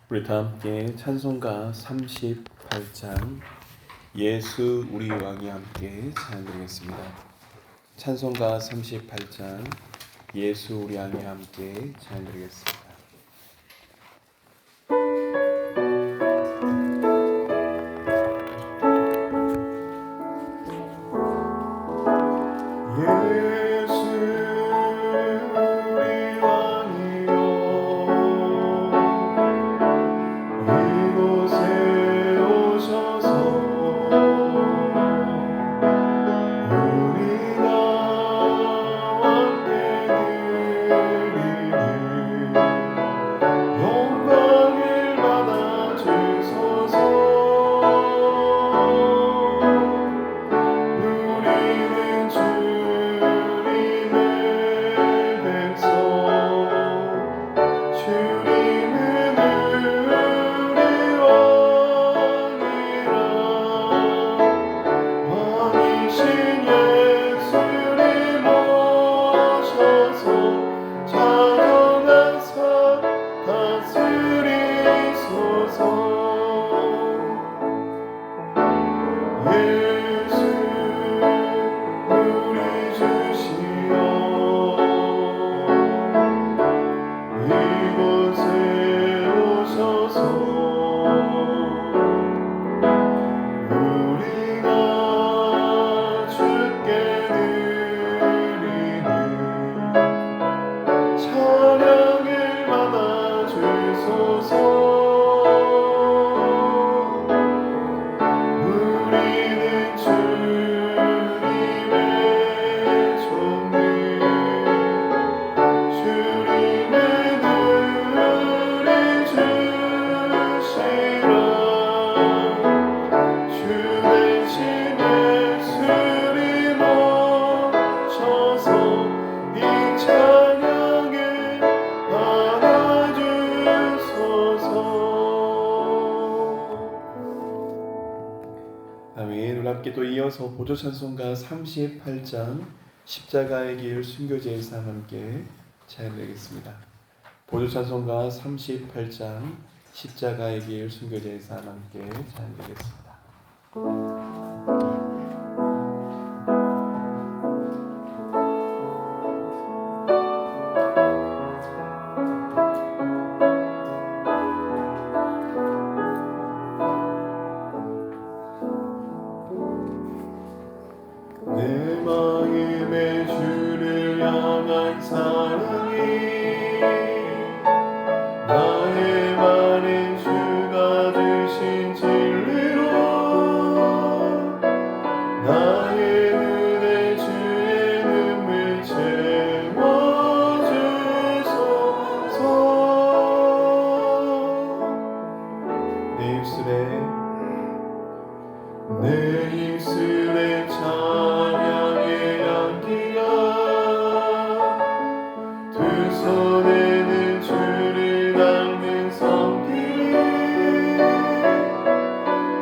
우리 다 함께 찬송가 38장 예수 우리 왕이 함께 찬양드리겠습니다. 찬송가 38장 예수 우리 왕이 함께 찬양드리겠습니다. 아멘. 우리 함께 또 이어서 보조 찬송가 38장 십자가의 길 순교제의 삶 함께 찬양드리겠습니다. 보조 찬송가 38장 십자가의 길 순교제의 삶 함께 찬양드리겠습니다. 내 마음의 주를 향한 사랑이 나의 많은 주가 주신 진리로 나의 눈에 주의 눈물 채워주소서. 내 입술에 찬양의 향기가 두 손에는 주를 닮은 성길이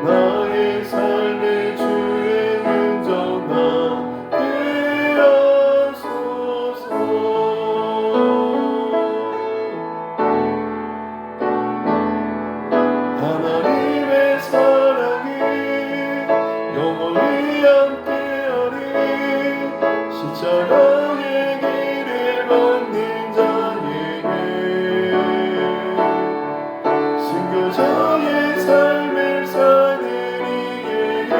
나의 삶의 주의 흔적 나게 하소서. 하나님의 사랑이 영원히 함께하리. 십자가의 길을 걷는 자에게 순교자의 삶을 사는 이에게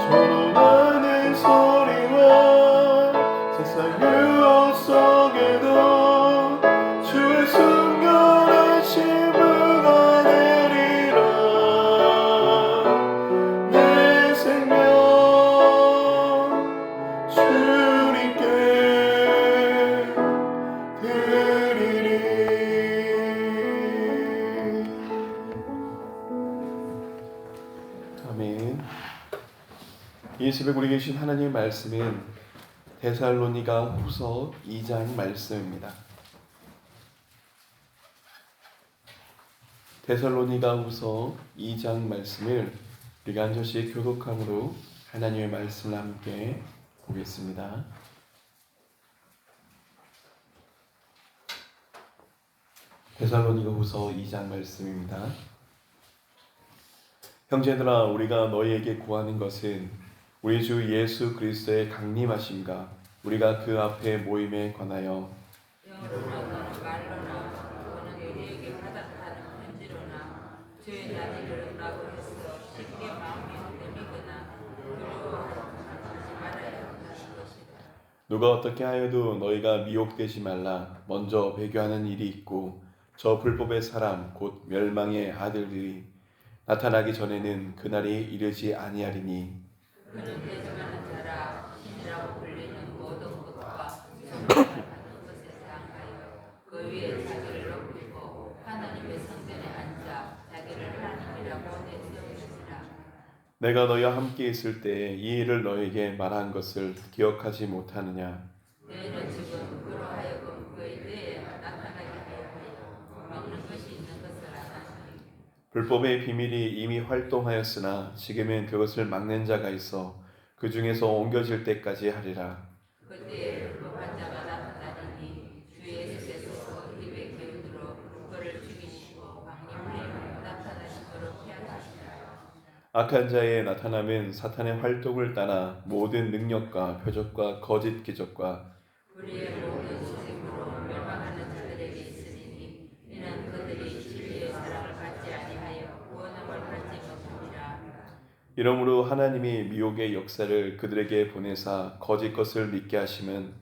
조롱하는 소리와 세상 유혹 속에도 주의 순결하신 분가 되리라. 내 생명 주님께 드리리. 아멘. 이 새벽 우리 계신 하나님의 말씀은 데살로니가 후서 2장 말씀입니다. 데살로니가 후서 2장 말씀을 우리가 한 절씩 교독함으로 하나님의 말씀을 함께 보겠습니다. 데살로니가후서 2장 말씀입니다. 형제들아, 우리가 너희에게 구하는 것은 우리 주 예수 그리스도의 강림하심과 우리가 그 앞에 모임에 관하여 영으로나 말로나 또는 우리에게 받았다는 편지로나 주의 날이 이르다고 해서 쉽게 마음이 흔들리거나 두려워하지 말아야 한다는 것이다. 누가 어떻게 하여도 너희가 미혹되지 말라. 먼저 배교하는 일이 있고 저 불법의 사람 곧 멸망의 아들들이 나타나기 전에는 그날이 이르지 아니하리니 그는 대적하는 자라 신이라고 불리는 모든 것과 성령을 받는 것에 사항하여 그 위에 자기를 높이고 하나님의 성전에 앉아 자기를 하나님이라고 내세우시리라. 내가 너희와 함께 있을 때 이 일을 너희에게 말한 것을 기억하지 못하느냐. 너희는 지금 그로 하여금 그의 때에 나타나게 하여 먹는 것이 있는 것을 아나니 불법의 비밀이 이미 활동하였으나 지금은 그것을 막는 자가 있어 그 중에서 옮겨질 때까지 하리라. 그때에 불법한 자가 나타나리니 주 예수께서 입에 기운으로 그를 죽이시고 강림하여 나타나신 그로 피하시리라. 악한 자의 나타남은 사탄의 활동을 따라 모든 능력과 표적과 거짓 기적과 우리의 모든 수직으로 멸망하는 자들에게 있으리니 이는 그들이 진리의 사랑을 받지 아니하여 구원함을 받지 못함이라. 이러므로 하나님이 미혹의 역사를 그들에게 보내사 거짓 것을 믿게 하심은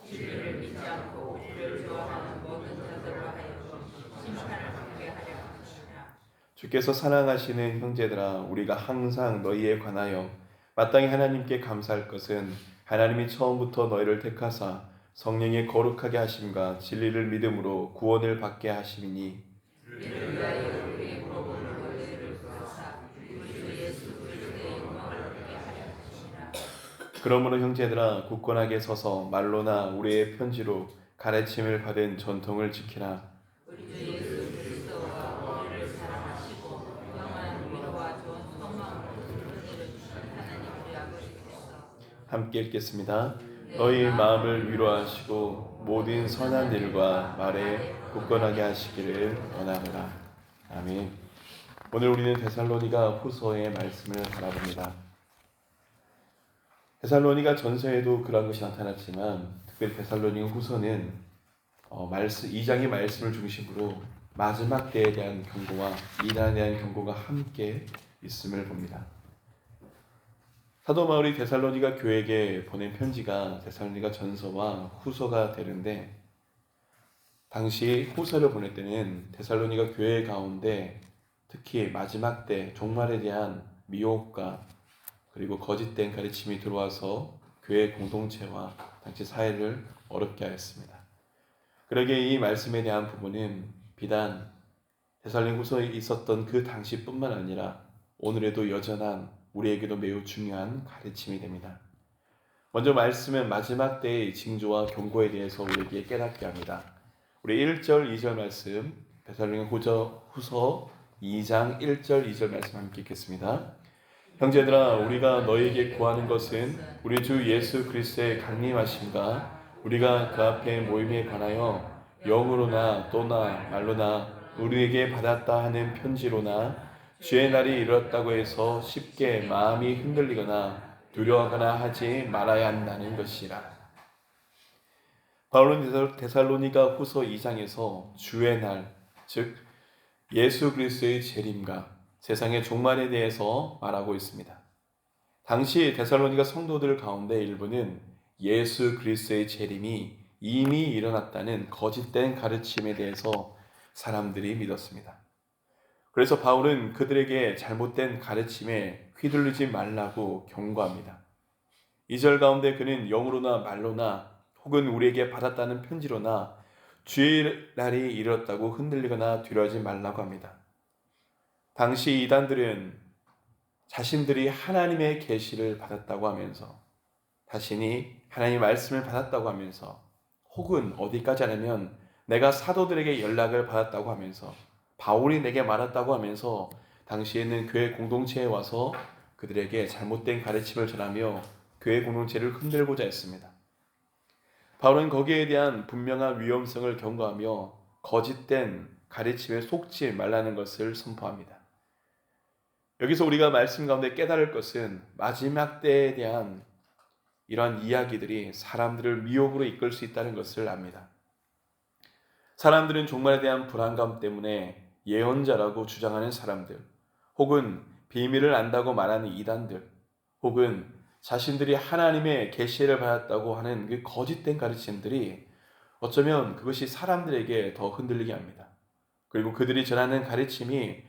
진리를 믿지 않고 우리를 좋아하는 모든 자들로 하여금 심판을 받게 하려 하시니라. 주께서 사랑하시는 형제들아, 우리가 항상 너희에 관하여 마땅히 하나님께 감사할 것은 하나님이 처음부터 너희를 택하사 성령의 거룩하게 하심과 진리를 믿음으로 구원을 받게 하심이니 이를 위하여 우리의 복음으로 너희를 부르사 우리 주 예수 그리스도의 영광을 받게 하려 하시니라. 그러므로 형제들아, 굳건하게 서서 말로나 우리의 편지로 가르침을 받은 전통을 지키라. 우리 주 예수 그리스도와 우리를 사랑하시고 영원한 위로와 좋은 소망으로 우리를 주신 하나님 우리 아버지께서 함께 읽겠습니다. 너희 마음을 위로하시고 모든 선한 일과 말에 굳건하게 하시기를 원하노라. 아멘. 오늘 우리는 데살로니가 후서의 말씀을 바라봅니다. 데살로니가 전서에도 그런 것이 나타났지만 특별히 데살로니가 후서는 2장의 말씀을 중심으로 마지막 때에 대한 경고와 이단에 대한 경고가 함께 있음을 봅니다. 사도 바울이 데살로니가 교회에게 보낸 편지가 데살로니가 전서와 후서가 되는데, 당시 후서를 보낼 때는 데살로니가 교회 가운데 특히 마지막 때 종말에 대한 미혹과 그리고 거짓된 가르침이 들어와서 교회 공동체와 당시 사회를 어렵게 하였습니다. 그러기에 이 말씀에 대한 부분은 비단 데살로니가 후서에 있었던 그 당시뿐만 아니라 오늘에도 여전한 우리에게도 매우 중요한 가르침이 됩니다. 먼저 말씀은 마지막 때의 징조와 경고에 대해서 우리에게 깨닫게 합니다. 우리 1절, 2절 말씀, 데살로니가 후서 2장 1절, 2절 말씀 함께 읽겠습니다. 형제들아, 우리가 너희에게 구하는 것은 우리 주 예수 그리스도의 강림하심과 우리가 그 앞에 모임에 관하여 영으로나 또나 말로나 우리에게 받았다 하는 편지로나 주의 날이 이르렀다고 해서 쉽게 마음이 흔들리거나 두려워하거나 하지 말아야 한다는 것이라. 바울은 데살로니가 후서 2장에서 주의 날, 즉 예수 그리스도의 재림과 세상의 종말에 대해서 말하고 있습니다. 당시 데살로니가 성도들 가운데 일부는 예수 그리스도의 재림이 이미 일어났다는 거짓된 가르침에 대해서 사람들이 믿었습니다. 그래서 바울은 그들에게 잘못된 가르침에 휘둘리지 말라고 경고합니다. 2절 가운데 그는 영으로나 말로나 혹은 우리에게 받았다는 편지로나 주의 날이 이르렀다고 흔들리거나 두려워하지 말라고 합니다. 당시 이단들은 자신들이 하나님의 계시를 받았다고 하면서, 자신이 하나님의 말씀을 받았다고 하면서, 혹은 어디까지 하냐면 내가 사도들에게 연락을 받았다고 하면서, 바울이 내게 말했다고 하면서 당시에는 교회 공동체에 와서 그들에게 잘못된 가르침을 전하며 교회 공동체를 흔들고자 했습니다. 바울은 거기에 대한 분명한 위험성을 경고하며 거짓된 가르침에 속지 말라는 것을 선포합니다. 여기서 우리가 말씀 가운데 깨달을 것은 마지막 때에 대한 이러한 이야기들이 사람들을 미혹으로 이끌 수 있다는 것을 압니다. 사람들은 종말에 대한 불안감 때문에 예언자라고 주장하는 사람들, 혹은 비밀을 안다고 말하는 이단들, 혹은 자신들이 하나님의 계시를 받았다고 하는 그 거짓된 가르침들이 어쩌면 그것이 사람들에게 더 흔들리게 합니다. 그리고 그들이 전하는 가르침이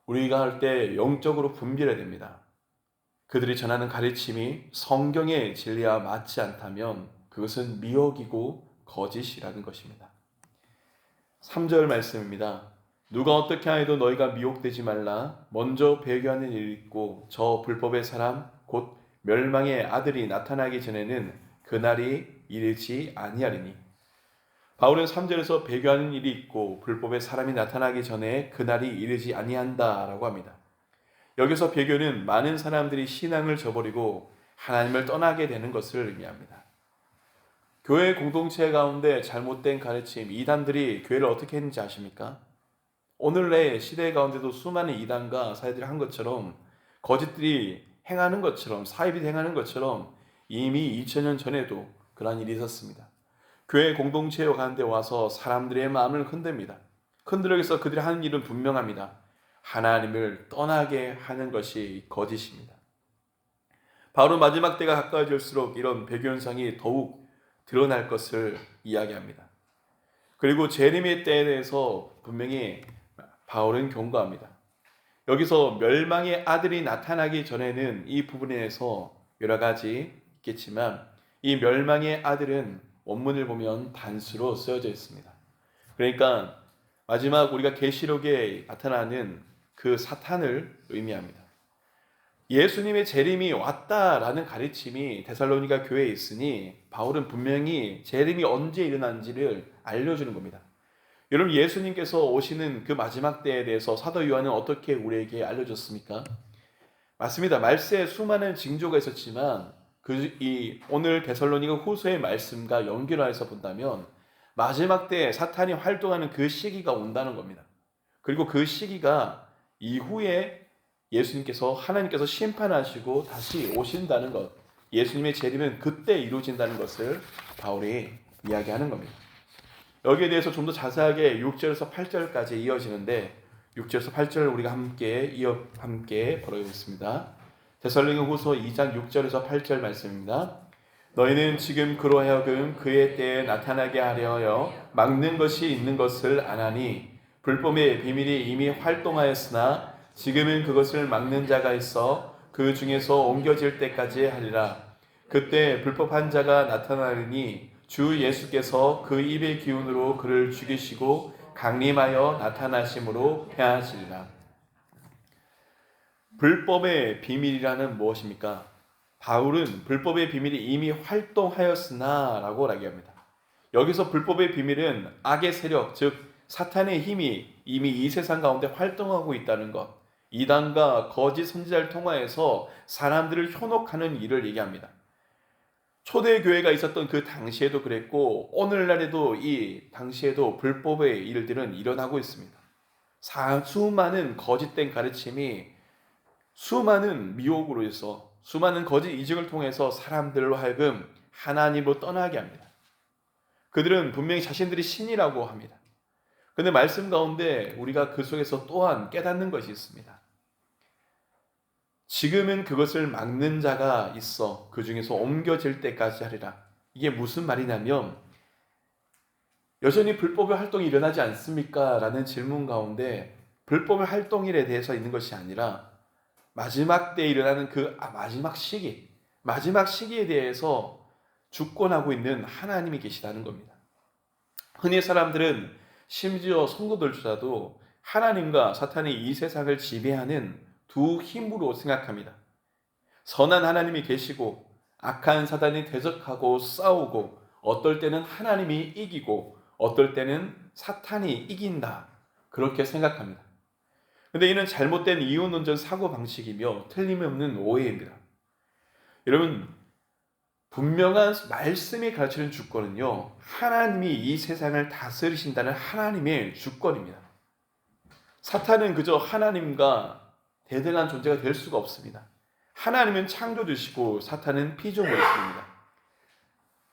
우리가 할 때 영적으로 분별해야 됩니다. 그들이 전하는 가르침이 성경의 진리와 맞지 않다면 그것은 미혹이고 거짓이라는 것입니다. 3절 말씀입니다. 누가 어떻게 하여도 너희가 미혹되지 말라. 먼저 배교하는 일이 있고 저 불법의 사람 곧 멸망의 아들이 나타나기 전에는 그날이 이르지 아니하리니. 바울은 3절에서 배교하는 일이 있고 불법의 사람이 나타나기 전에 그날이 이르지 아니한다라고 합니다. 여기서 배교는 많은 사람들이 신앙을 저버리고 하나님을 떠나게 되는 것을 의미합니다. 교회 공동체 가운데 잘못된 가르침, 이단들이 교회를 어떻게 했는지 아십니까? 오늘의 시대 가운데도 수많은 이단과 사회들이 한 것처럼, 거짓들이 행하는 것처럼, 사입이 행하는 것처럼 이미 2000년 전에도 그러한 일이 있었습니다. 교회 공동체 가운데 와서 사람들의 마음을 흔듭니다. 흔들어서 그들이 하는 일은 분명합니다. 하나님을 떠나게 하는 것이 거짓입니다. 바로 마지막 때가 가까워질수록 이런 배교 현상이 더욱 드러날 것을 이야기합니다. 그리고 재림의 때에 대해서 분명히 바울은 경고합니다. 여기서 멸망의 아들이 나타나기 전에는 이 부분에 대해서 여러 가지 있겠지만 이 멸망의 아들은 원문을 보면 단수로 쓰여져 있습니다. 그러니까 마지막 우리가 계시록에 나타나는 그 사탄을 의미합니다. 예수님의 재림이 왔다라는 가르침이 데살로니가 교회에 있으니 바울은 분명히 재림이 언제 일어난지를 알려주는 겁니다. 여러분, 예수님께서 오시는 그 마지막 때에 대해서 사도 요한은 어떻게 우리에게 알려줬습니까? 맞습니다. 말세에 수많은 징조가 있었지만 오늘 데살로니가 후서의 말씀과 연결해서 본다면 마지막 때 사탄이 활동하는 그 시기가 온다는 겁니다. 그리고 그 시기가 이후에 하나님께서 심판하시고 다시 오신다는 것, 예수님의 재림은 그때 이루어진다는 것을 바울이 이야기하는 겁니다. 여기에 대해서 좀 더 자세하게 6절에서 8절까지 이어지는데 6절에서 8절을 우리가 함께 벌어보겠습니다. 데살로니가 후서 2장 6절에서 8절 말씀입니다. 너희는 지금 그로 하여금 그의 때에 나타나게 하려 막는 것이 있는 것을 아나니 불법의 비밀이 이미 활동하였으나 지금은 그것을 막는 자가 있어 그 중에서 옮겨질 때까지 하리라. 그때 불법한 자가 나타나리니 주 예수께서 그 입의 기운으로 그를 죽이시고 강림하여 나타나심으로 패하시리라. 불법의 비밀이라는 무엇입니까? 바울은 불법의 비밀이 이미 활동하였으나 라고 이야기합니다. 여기서 불법의 비밀은 악의 세력, 즉 사탄의 힘이 이미 이 세상 가운데 활동하고 있다는 것, 이단과 거짓 선지자를 통하여서 사람들을 현혹하는 일을 얘기합니다. 초대교회가 있었던 그 당시에도 그랬고 오늘날에도 이 당시에도 불법의 일들은 일어나고 있습니다. 수많은 거짓된 가르침이 수많은 미혹으로 해서 수많은 거짓 이적을 통해서 사람들로 하여금 하나님으로 떠나게 합니다. 그들은 분명히 자신들이 신이라고 합니다. 그런데 말씀 가운데 우리가 그 속에서 또한 깨닫는 것이 있습니다. 지금은 그것을 막는 자가 있어 그 중에서 옮겨질 때까지 하리라. 이게 무슨 말이냐면 여전히 불법의 활동이 일어나지 않습니까? 라는 질문 가운데 불법의 활동일에 대해서 있는 것이 아니라 마지막 때에 일어나는 그 마지막 시기에 대해서 주권하고 있는 하나님이 계시다는 겁니다. 흔히 사람들은 심지어 성도들조차도 하나님과 사탄이 이 세상을 지배하는 두 힘으로 생각합니다. 선한 하나님이 계시고 악한 사단이 대적하고 싸우고 어떨 때는 하나님이 이기고 어떨 때는 사탄이 이긴다. 그렇게 생각합니다. 그런데 이는 잘못된 이혼운전 사고방식이며 틀림없는 오해입니다. 여러분, 분명한 말씀이 가르치는 주권은요, 하나님이 이 세상을 다스리신다는 하나님의 주권입니다. 사탄은 그저 하나님과 대등한 존재가 될 수가 없습니다. 하나님은 창조주시고 사탄은 피조물이십니다.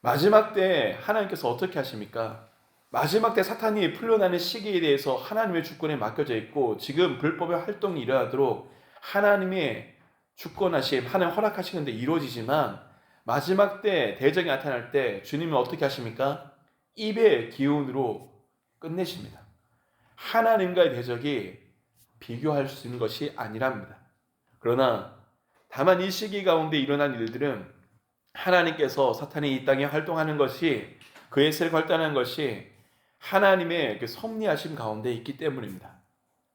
마지막 때 하나님께서 어떻게 하십니까? 마지막 때 사탄이 풀려나는 시기에 대해서 하나님의 주권에 맡겨져 있고, 지금 불법의 활동이 일어나도록 하나님의 주권하심, 하나님 허락하시는데 이루어지지만, 마지막 때 대적이 나타날 때 주님은 어떻게 하십니까? 입의 기운으로 끝내십니다. 하나님과의 대적이 비교할 수 있는 것이 아니랍니다. 그러나 다만 이 시기 가운데 일어난 일들은 하나님께서 사탄이 이 땅에 활동하는 것이, 그의 세력을 활동하는 것이 하나님의 그 섭리하심 가운데 있기 때문입니다.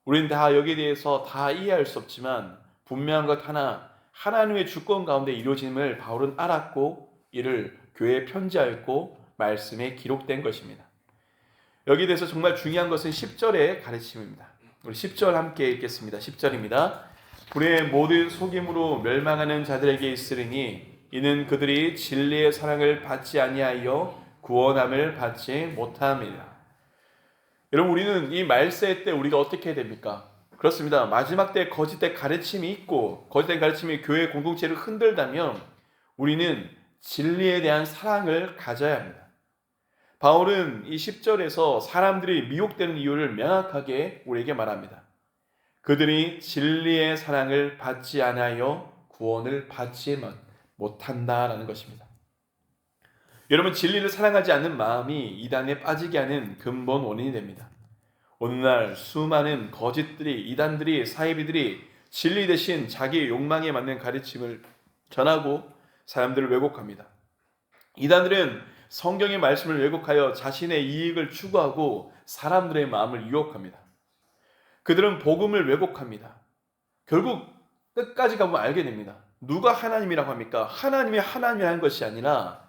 우리는 다 여기에 대해서 다 이해할 수 없지만 분명한 것 하나, 하나님의 주권 가운데 이루어짐을 바울은 알았고 이를 교회에 편지하였고 말씀에 기록된 것입니다. 여기에 대해서 정말 중요한 것은 10절의 가르침입니다. 우리 10절 함께 읽겠습니다. 10절입니다. 불의 모든 속임으로 멸망하는 자들에게 있으리니 이는 그들이 진리의 사랑을 받지 아니하여 구원함을 받지 못함이라. 여러분, 우리는 이 말세 때 우리가 어떻게 해야 됩니까? 그렇습니다. 마지막 때 거짓된 가르침이 있고 거짓된 가르침이 교회 공동체를 흔들다면 우리는 진리에 대한 사랑을 가져야 합니다. 바울은 이 10절에서 사람들이 미혹되는 이유를 명확하게 우리에게 말합니다. 그들이 진리의 사랑을 받지 않아요 구원을 받지 못한다라는 것입니다. 여러분, 진리를 사랑하지 않는 마음이 이단에 빠지게 하는 근본 원인이 됩니다. 오늘날 수많은 거짓들이, 이단들이, 사이비들이 진리 대신 자기의 욕망에 맞는 가르침을 전하고 사람들을 왜곡합니다. 이단들은 성경의 말씀을 왜곡하여 자신의 이익을 추구하고 사람들의 마음을 유혹합니다. 그들은 복음을 왜곡합니다. 결국 끝까지 가보면 알게 됩니다. 누가 하나님이라고 합니까? 하나님이 하나님이라는 것이 아니라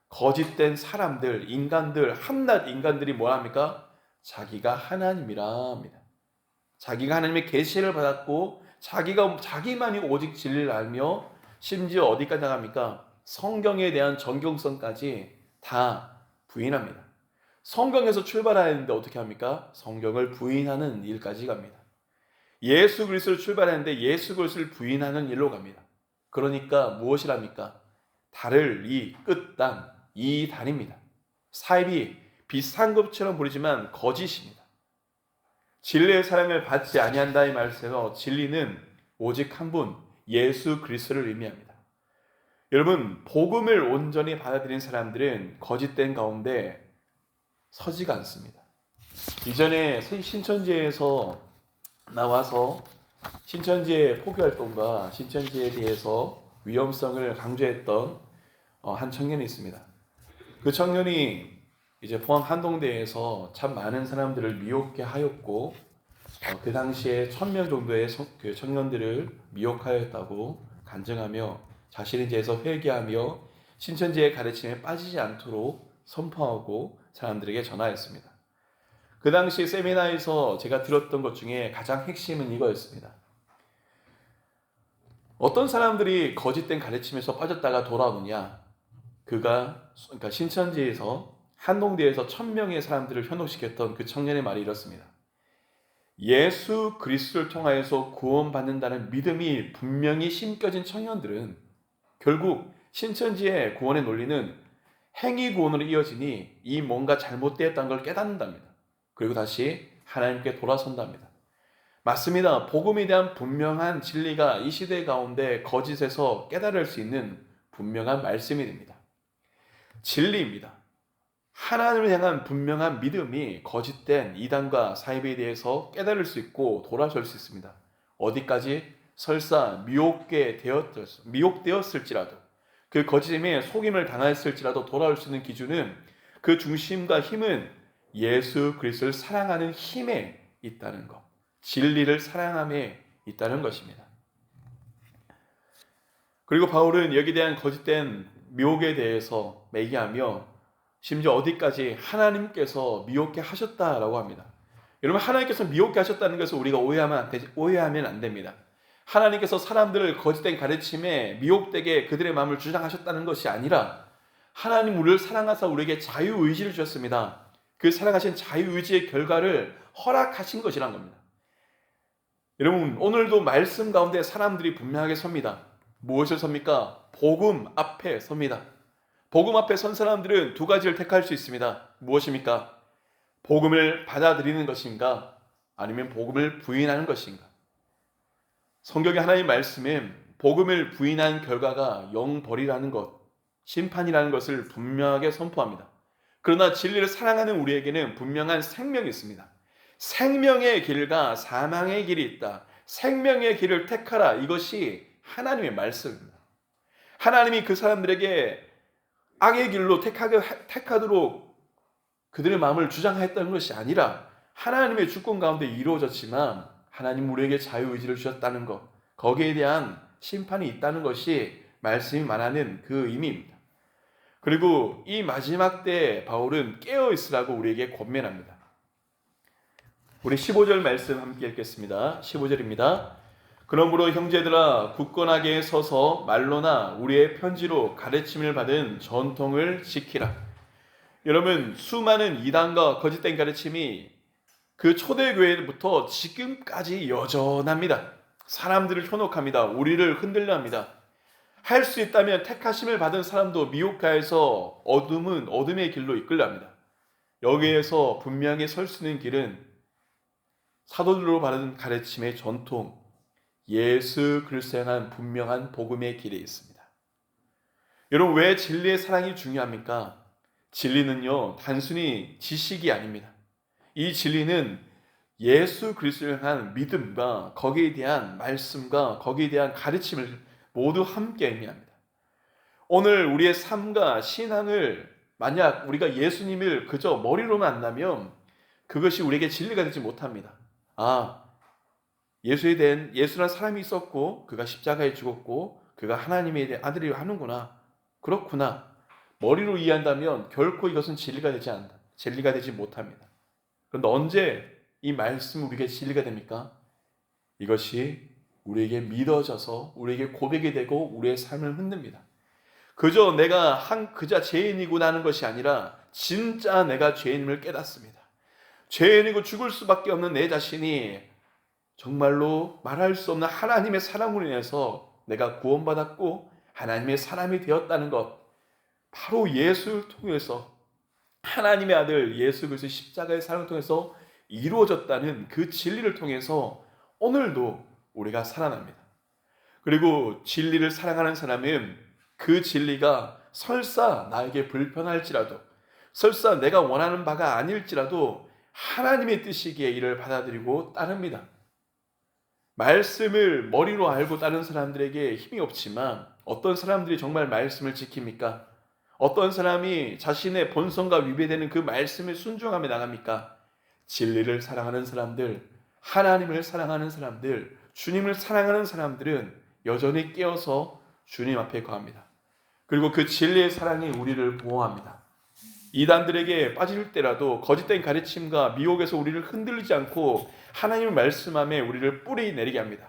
거짓된 사람들, 인간들, 한낱 인간들이 뭐라 합니까? 자기가 하나님이라 합니다. 자기가 하나님의 계시를 받았고 자기만이 오직 진리를 알며 심지어 어디까지 나갑니까? 성경에 대한 정경성까지 다 부인합니다. 성경에서 출발하는데 어떻게 합니까? 성경을 부인하는 일까지 갑니다. 예수 그리스도를 출발하는데 예수 그리스도를 부인하는 일로 갑니다. 그러니까 무엇이랍니까? 달을 이 끝단, 이 달입니다. 사입이 비슷한 것처럼 보이지만 거짓입니다. 진리의 사랑을 받지 아니한다의 말씀에서 진리는 오직 한 분, 예수 그리스도를 의미합니다. 여러분, 복음을 온전히 받아들인 사람들은 거짓된 가운데 서지가 않습니다. 이전에 신천지에서 나와서 신천지의 포교활동과 신천지에 대해서 위험성을 강조했던 한 청년이 있습니다. 그 청년이 이제 포항 한동대에서 참 많은 사람들을 미혹해 하였고 그 당시에 1000명 정도의 그 청년들을 미혹하였다고 간증하며 자신에 대해서 회개하며 신천지의 가르침에 빠지지 않도록 선포하고 사람들에게 전하였습니다. 그 당시 세미나에서 제가 들었던 것 중에 가장 핵심은 이거였습니다. 어떤 사람들이 거짓된 가르침에서 빠졌다가 돌아오느냐? 그러니까 신천지에서 한동대에서 1000명의 사람들을 현혹시켰던 그 청년의 말이 이렇습니다. 예수 그리스도를 통하여서 구원받는다는 믿음이 분명히 심겨진 청년들은 결국 신천지의 구원의 논리는 행위 구원으로 이어지니 이 뭔가 잘못되었다는 걸 깨닫는답니다. 그리고 다시 하나님께 돌아선답니다. 맞습니다. 복음에 대한 분명한 진리가 이 시대 가운데 거짓에서 깨달을 수 있는 분명한 말씀이 됩니다. 진리입니다. 하나님을 향한 분명한 믿음이 거짓된 이단과 사이비에 대해서 깨달을 수 있고 돌아설 수 있습니다. 어디까지? 설사 미혹되었을지라도 그 거짓임에 속임을 당했을지라도 돌아올 수 있는 기준은 그 중심과 힘은 예수 그리스도를 사랑하는 힘에 있다는 것, 진리를 사랑함에 있다는 것입니다. 그리고 바울은 여기에 대한 거짓된 미혹에 대해서 매기하며 심지어 어디까지 하나님께서 미혹게 하셨다라고 합니다. 여러분, 하나님께서 미혹게 하셨다는 것을 우리가 오해하면 안 됩니다. 하나님께서 사람들을 거짓된 가르침에 미혹되게 그들의 마음을 주장하셨다는 것이 아니라 하나님 우리를 사랑하사 우리에게 자유의지를 주셨습니다. 그 사랑하신 자유의지의 결과를 허락하신 것이란 겁니다. 여러분, 오늘도 말씀 가운데 사람들이 분명하게 섭니다. 무엇을 섭니까? 복음 앞에 섭니다. 복음 앞에 선 사람들은 두 가지를 택할 수 있습니다. 무엇입니까? 복음을 받아들이는 것인가? 아니면 복음을 부인하는 것인가? 성경의 하나님의 말씀은 복음을 부인한 결과가 영벌이라는 것, 심판이라는 것을 분명하게 선포합니다. 그러나 진리를 사랑하는 우리에게는 분명한 생명이 있습니다. 생명의 길과 사망의 길이 있다. 생명의 길을 택하라. 이것이 하나님의 말씀입니다. 하나님이 그 사람들에게 악의 길로 택하도록 그들의 마음을 주장했다는 것이 아니라 하나님의 주권 가운데 이루어졌지만 하나님 우리에게 자유의지를 주셨다는 것, 거기에 대한 심판이 있다는 것이 말씀이 말하는 그 의미입니다. 그리고 이 마지막 때에 바울은 깨어있으라고 우리에게 권면합니다. 우리 15절 말씀 함께 읽겠습니다. 15절입니다. 그러므로 형제들아 굳건하게 서서 말로나 우리의 편지로 가르침을 받은 전통을 지키라. 여러분, 수많은 이단과 거짓된 가르침이 그 초대교회부터 지금까지 여전합니다. 사람들을 현혹합니다. 우리를 흔들려 합니다. 할 수 있다면 택하심을 받은 사람도 미혹하여서 어둠의 길로 이끌려 합니다. 여기에서 분명히 설 수 있는 길은 사도들로 받은 가르침의 전통, 예수 그리스도에 향한 분명한 복음의 길에 있습니다. 여러분, 왜 진리의 사랑이 중요합니까? 진리는요, 단순히 지식이 아닙니다. 이 진리는 예수 그리스도를 향한 믿음과 거기에 대한 말씀과 거기에 대한 가르침을 모두 함께 의미합니다. 오늘 우리의 삶과 신앙을 만약 우리가 예수님을 그저 머리로만 안다면 그것이 우리에게 진리가 되지 못합니다. 예수란 사람이 있었고 그가 십자가에 죽었고 그가 하나님의 아들이 하는구나. 그렇구나. 머리로 이해한다면 결코 이것은 진리가 되지 못합니다. 그런데 언제 이 말씀이 우리에게 진리가 됩니까? 이것이 우리에게 믿어져서 우리에게 고백이 되고 우리의 삶을 흔듭니다. 그저 내가 그저 죄인이구나 하는 것이 아니라 진짜 내가 죄인임을 깨닫습니다. 죄인이고 죽을 수밖에 없는 내 자신이 정말로 말할 수 없는 하나님의 사랑으로 인해서 내가 구원받았고 하나님의 사람이 되었다는 것, 바로 예수를 통해서 하나님의 아들 예수 그리스도의 십자가의 사랑을 통해서 이루어졌다는 그 진리를 통해서 오늘도 우리가 살아납니다. 그리고 진리를 사랑하는 사람은 그 진리가 설사 나에게 불편할지라도, 설사 내가 원하는 바가 아닐지라도 하나님의 뜻이기에 이를 받아들이고 따릅니다. 말씀을 머리로 알고 따르는 사람들에게 힘이 없지만 어떤 사람들이 정말 말씀을 지킵니까? 어떤 사람이 자신의 본성과 위배되는 그 말씀을 순종하며 나갑니까? 진리를 사랑하는 사람들, 하나님을 사랑하는 사람들, 주님을 사랑하는 사람들은 여전히 깨어서 주님 앞에 거합니다. 그리고 그 진리의 사랑이 우리를 보호합니다. 이단들에게 빠질 때라도 거짓된 가르침과 미혹에서 우리를 흔들리지 않고 하나님의 말씀함에 우리를 뿌리 내리게 합니다.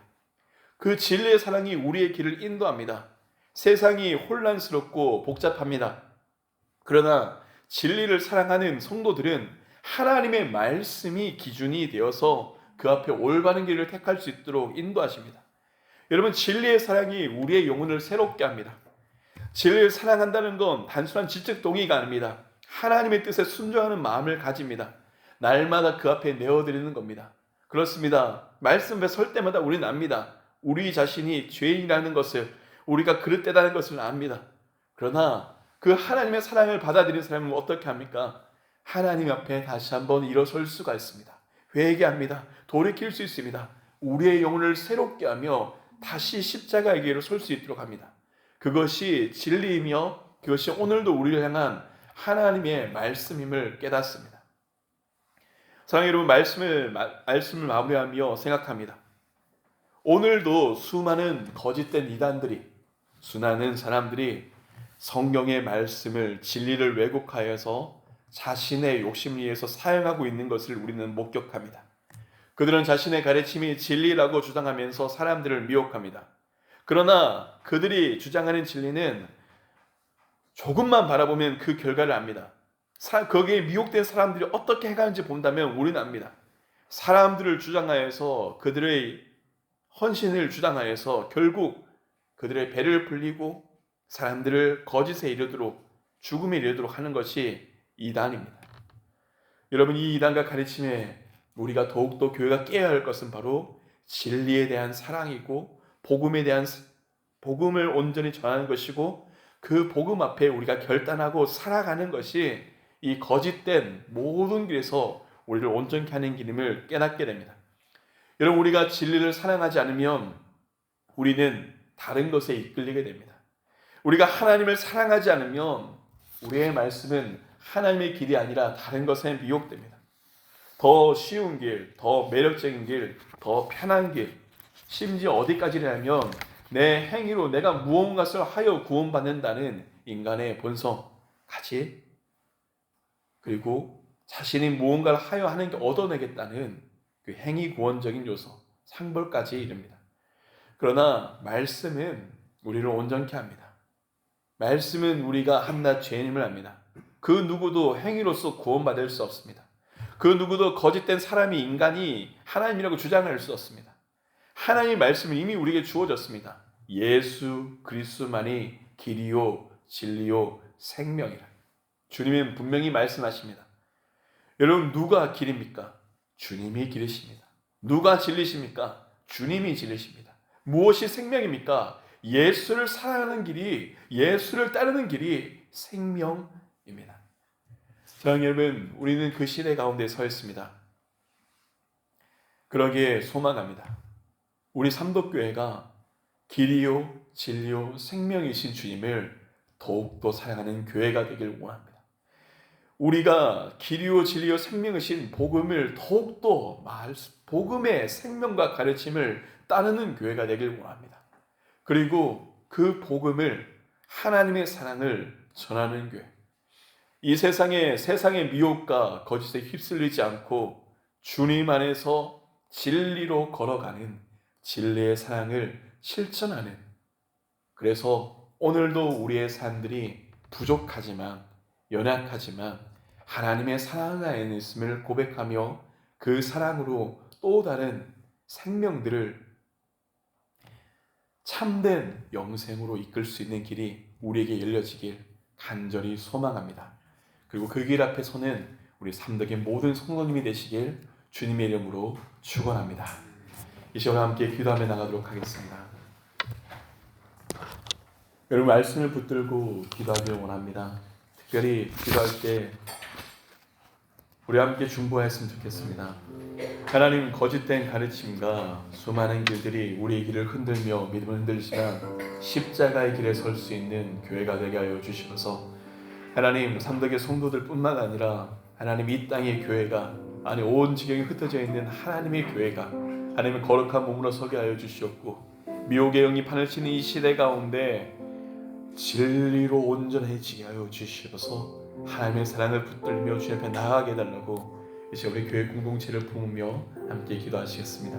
그 진리의 사랑이 우리의 길을 인도합니다. 세상이 혼란스럽고 복잡합니다. 그러나 진리를 사랑하는 성도들은 하나님의 말씀이 기준이 되어서 그 앞에 올바른 길을 택할 수 있도록 인도하십니다. 여러분, 진리의 사랑이 우리의 영혼을 새롭게 합니다. 진리를 사랑한다는 건 단순한 지적 동의가 아닙니다. 하나님의 뜻에 순종하는 마음을 가집니다. 날마다 그 앞에 내어드리는 겁니다. 그렇습니다. 말씀 앞에 설 때마다 우리는 압니다. 우리 자신이 죄인이라는 것을, 우리가 그릇되다는 것을 압니다. 그러나 그 하나님의 사랑을 받아들인 사람은 어떻게 합니까? 하나님 앞에 다시 한번 일어설 수가 있습니다. 회개합니다. 돌이킬 수 있습니다. 우리의 영혼을 새롭게 하며 다시 십자가의 길로 설 수 있도록 합니다. 그것이 진리이며 그것이 오늘도 우리를 향한 하나님의 말씀임을 깨닫습니다. 사랑하는 여러분, 말씀을 마무리하며 생각합니다. 오늘도 수많은 거짓된 이단들이, 수많은 사람들이 성경의 말씀을, 진리를 왜곡하여서 자신의 욕심을 위해서 사용하고 있는 것을 우리는 목격합니다. 그들은 자신의 가르침이 진리라고 주장하면서 사람들을 미혹합니다. 그러나 그들이 주장하는 진리는 조금만 바라보면 그 결과를 압니다. 거기에 미혹된 사람들이 어떻게 해가는지 본다면 우리는 압니다. 사람들을 주장하여서 그들의 헌신을 주장하여서 결국 그들의 배를 불리고 사람들을 거짓에 이르도록 죽음에 이르도록 하는 것이 이단입니다. 여러분, 이 이단과 가르침에 우리가 더욱더 교회가 깨어야 할 것은 바로 진리에 대한 사랑이고 복음을 온전히 전하는 것이고 그 복음 앞에 우리가 결단하고 살아가는 것이 이 거짓된 모든 길에서 우리를 온전케 하는 길임을 깨닫게 됩니다. 여러분, 우리가 진리를 사랑하지 않으면 우리는 다른 것에 이끌리게 됩니다. 우리가 하나님을 사랑하지 않으면 우리의 말씀은 하나님의 길이 아니라 다른 것에 미혹됩니다. 더 쉬운 길, 더 매력적인 길, 더 편한 길, 심지어 어디까지냐면 내 행위로 내가 무언가를 하여 구원받는다는 인간의 본성까지, 그리고 자신이 무언가를 하여 하는 게 얻어내겠다는 그 행위 구원적인 요소, 상벌까지 이릅니다. 그러나 말씀은 우리를 온전케 합니다. 말씀은 우리가 한낱 죄인임을 압니다. 그 누구도 행위로서 구원받을 수 없습니다. 그 누구도 거짓된 사람이 인간이 하나님이라고 주장할 수 없습니다. 하나님의 말씀은 이미 우리에게 주어졌습니다. 예수 그리스도만이 길이요 진리요 생명이라. 주님은 분명히 말씀하십니다. 여러분, 누가 길입니까? 주님이 길이십니다. 누가 진리십니까? 주님이 진리십니다. 무엇이 생명입니까? 예수를 사랑하는 길이, 예수를 따르는 길이 생명입니다. 사랑하는 여러분, 우리는 그 시대 가운데 서 있습니다. 그러기에 소망합니다. 우리 삼덕교회가 길이요 진리요 생명이신 주님을 더욱더 사랑하는 교회가 되길 원합니다. 우리가 길이요 진리요 생명이신 복음을 더욱더 복음의 생명과 가르침을 따르는 교회가 되길 원합니다. 그리고 그 복음을, 하나님의 사랑을 전하는 교회, 이 세상의 미혹과 거짓에 휩쓸리지 않고 주님 안에서 진리로 걸어가는 진리의 사랑을 실천하는, 그래서 오늘도 우리의 삶들이 부족하지만 연약하지만 하나님의 사랑 안에 있음을 고백하며 그 사랑으로 또 다른 생명들을 참된 영생으로 이끌 수 있는 길이 우리에게 열려지길 간절히 소망합니다. 그리고 그 길 앞에 서는 우리 삼덕의 모든 성도님이 되시길 주님의 이름으로 축원합니다. 이 시간 함께 기도하며 나가도록 하겠습니다. 여러분, 말씀을 붙들고 기도하길 원합니다. 특별히 기도할 때 우리 함께 중보했으면 좋겠습니다. 하나님, 거짓된 가르침과 수많은 길들이 우리의 길을 흔들며 믿음을 흔들지만 십자가의 길에 설 수 있는 교회가 되게 하여 주시옵소서. 하나님, 삼덕의 성도들 뿐만 아니라 하나님, 이 땅의 교회가, 아니 온 지경에 흩어져 있는 하나님의 교회가 하나님의 거룩한 몸으로 서게 하여 주시옵고, 미혹의 영이 판을 치는 이 시대 가운데 진리로 온전해지게 하여 주시옵소서. 하나님의 사랑을 붙들며 주님 앞에 나아가게 해달라고 이제 우리 교회 공동체를 품으며 함께 기도하시겠습니다.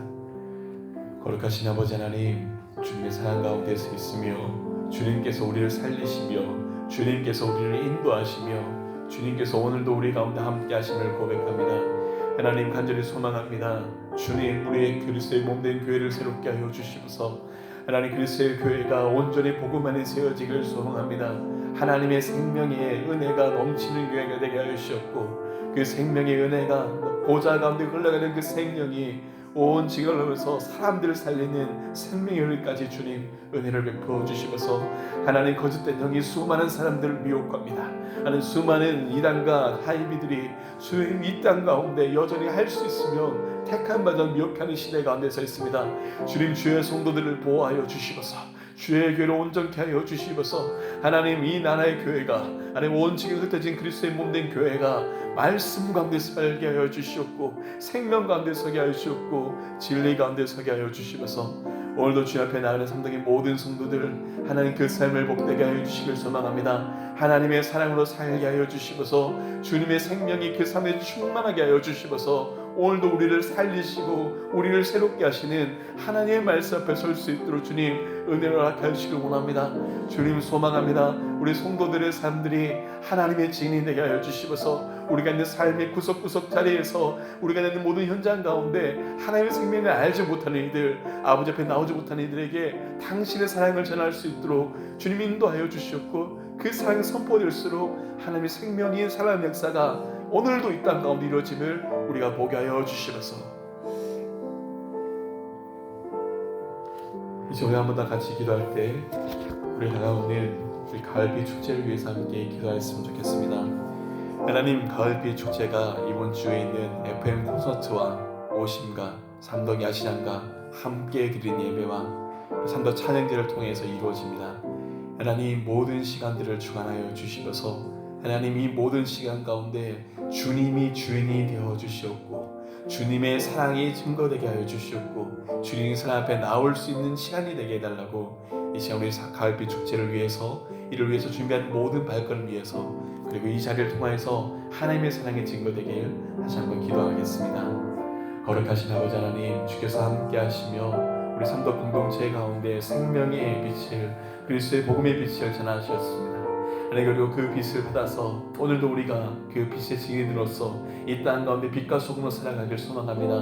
거룩하신 아버지 하나님, 주님의 사랑 가운데서 있으며 주님께서 우리를 살리시며 주님께서 우리를 인도하시며 주님께서 오늘도 우리 가운데 함께 하심을 고백합니다. 하나님, 간절히 소망합니다. 주님, 우리의 그리스도의 몸된 교회를 새롭게 하여 주시옵소서. 하나님, 그리스도의 교회가 온전히 복음 안에 세워지길 소망합니다. 하나님의 생명의 은혜가 넘치는 교회가 되게 하여 주시옵고, 그 생명의 은혜가 보좌 가운데 흘러가는 그 생명이 온 지경을 넘어서 사람들을 살리는 생명의 은혜까지 주님 은혜를 베풀어 주시면서, 하나님, 거짓된 영이 수많은 사람들을 미혹합니다. 하나님, 수많은 이단과 하이비들이 주님 이 땅 가운데 여전히 할 수 있으면 택한 바자 미혹하는 시대 가운데 서 있습니다. 주님, 주의 성도들을 보호하여 주시면서 주의 교회를 온전케 하여 주시옵소서. 하나님, 이 나라의 교회가, 하나님, 온 지경에 흩어진 그리스도의 몸된 교회가 말씀 가운데 살게 하여 주시옵고, 생명 가운데 서게 하여 주시옵고, 진리 가운데 서게 하여 주시옵소서. 오늘도 주님 앞에 나가는 삼덕의 모든 성도들 하나님 그 삶을 복되게 하여 주시길 소망합니다. 하나님의 사랑으로 살게 하여 주시고서 주님의 생명이 그 삶에 충만하게 하여 주시고서 오늘도 우리를 살리시고 우리를 새롭게 하시는 하나님의 말씀 앞에 설 수 있도록 주님 은혜를 허락하여 주시길 원합니다. 주님 소망합니다. 우리 성도들의 삶들이 하나님의 증인이 되게 하여 주시고서 우리가 있는 삶의 구석구석 자리에서 우리가 있는 모든 현장 가운데 하나님의 생명을 알지 못하는 이들, 아버지 앞에 나오지 못하는 이들에게 당신의 사랑을 전할 수 있도록 주님 인도하여 주시옵고 그 사랑이 선포될수록 하나님의 생명인 사랑의 역사가 오늘도 이 땅 가운데 이루어짐을 우리가 보게 하여 주시옵소서. 이제 우리 한번 더 같이 기도할 때 우리 다가오는 우리 가을비 축제를 위해서 함께 기도했으면 좋겠습니다. 하나님, 가을비 축제가 이번 주에 있는 FM 콘서트와 오심과 삼덕 야시장과 함께 드린 예배와 삼덕 찬양제를 통해서 이루어집니다. 하나님, 모든 시간들을 주관하여 주시어서 하나님, 이 모든 시간 가운데 주님이 주인이 되어 주시옵고 주님의 사랑이 증거되게 하여 주시옵고 주님의 사랑 앞에 나올 수 있는 시간이 되게 해달라고 이 시간 우리 가을비 축제를 위해서 이를 위해서 준비한 모든 발걸음을 위해서 그리고 이 자리를 통해서 하나님의 사랑이 증거되길 다시 한번 기도하겠습니다. 거룩하신 아버지 하나님, 주께서 함께 하시며 우리 삼덕 공동체 가운데 생명의 빛을 그리스도의 복음의 빛을 전하셨습니다. 하나님, 그리고 그 빛을 받아서 오늘도 우리가 그 빛의 증인으로서 이 땅 가운데 빛과 소금으로 살아가길 소망합니다.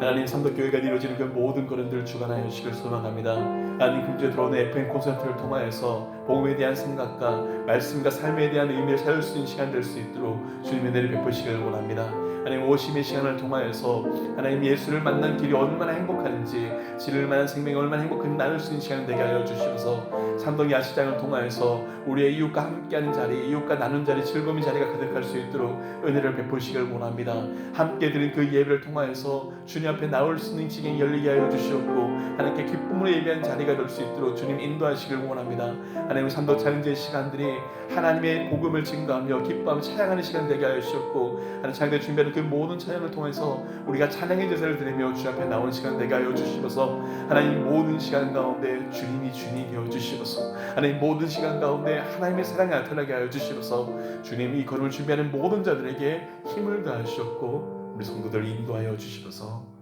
하나님, 삼덕교회가 이루어지는 그 모든 거른들을 주관하여 주시길 소망합니다. 하나님, 금주에 들어오는 FM 콘서트를 통하여서 복음에 대한 생각과 말씀과 삶에 대한 의미를 살릴 수 있는 시간 될 수 있도록 주님의 은혜를 베푸시길 원합니다. 하나님, 오심의 시간을 통하여서 하나님 예수를 만난 길이 얼마나 행복한지, 지를 만한 생명이 얼마나 행복한지 나눌 수 있는 시간 되게 하여 주시면서 삼덕 야시장을 통하여서 우리의 이웃과 함께하는 자리, 이웃과 나눈 자리, 즐거움의 자리가 가득할 수 있도록 은혜를 베푸시길 원합니다. 함께 드린 그 예배를 통하여서 주님 앞에 나올 수 있는 지경이 열리게 하여 주시옵고 하나님께 기쁨으로 예배한 자리가 될 수 있도록 주님 인도하시길 원합니다. 하나님, 삼덕 찬양제의 시간들이 하나님의 복음을 증거하며 기뻐하며 찬양하는 시간 되게 하여 주시옵고 하나님, 찬양대 준비하는 그 모든 찬양을 통해서 우리가 찬양의 제사를 드리며 주 앞에 나오는 시간 되게 하여 주시옵소서. 하나님, 모든 시간 가운데 주님이 주인이 되어 주시옵소서. 하나님, 모든 시간 가운데 하나님의 사랑이 나타나게 하여 주시옵소서. 주님, 이 걸음을 준비하는 모든 자들에게 힘을 다하시옵고 우리 성도들 인도하여 주시옵소서.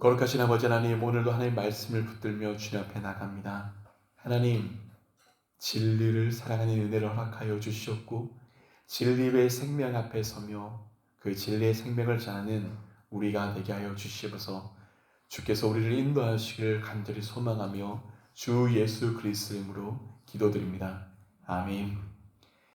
거룩하신 아버지 하나님, 오늘도 하나님 말씀을 붙들며 주님 앞에 나갑니다. 하나님, 진리를 사랑하는 은혜를 허락하여 주시옵고 진리의 생명 앞에 서며 그 진리의 생명을 전하는 우리가 되게 하여 주시옵소서. 주께서 우리를 인도하시기를 간절히 소망하며 주 예수 그리스도 이름으로 기도드립니다. 아멘.